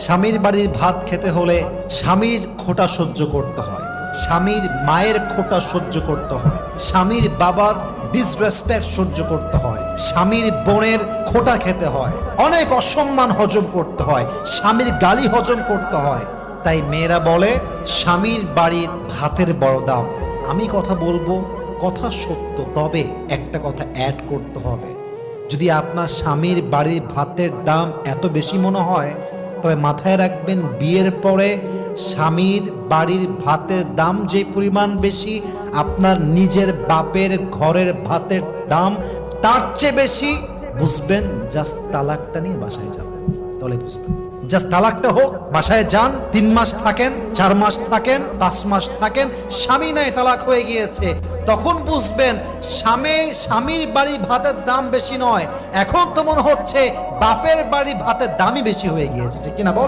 স্বামীর বাড়ির ভাত খেতে হলে স্বামীর খোঁটা সহ্য করতে হয়, স্বামীর মায়ের খোঁটা সহ্য করতে হয়, স্বামীর বাবার ডিসরেসপেক্ট সহ্য করতে হয়, স্বামীর বোনের খোঁটা খেতে হয়, অনেক অসম্মান হজম করতে হয়, স্বামীর গালি হজম করতে হয়। তাই মেয়েরা বলে স্বামীর বাড়ির ভাতের বড় দাম। আমি কথা বলবো, কথা সত্য, তবে একটা কথা অ্যাড করতে হবে। যদি আপনার স্বামীর বাড়ির ভাতের দাম এত বেশি মনে হয়, তবে মাথায় রাখবেন বিয়ের পরে স্বামীর বাড়ির ভাতের দাম যে পরিমাণ বেশি, আপনার নিজের বাপের ঘরের ভাতের দাম তার চেয়ে বেশি। বুঝবেন, জাস্ট তালাকটা নিয়ে বাসায় যাবেন, তাহলে বুঝবেন। জাস্ট তালাকটা হোক, বাসায় যান, 3 মাস থাকেন, 4 মাস থাকেন, 5 মাস থাকেন, স্বামী নাই তালাক হয়ে গিয়েছে, তখন বুঝবেন স্বামীর বাড়ি ভাতের দাম বেশি নয়, এখন তো মনে হচ্ছে বাপের বাড়ি ভাতের দামই বেশি হয়ে গিয়েছে, ঠিক কিনা বল?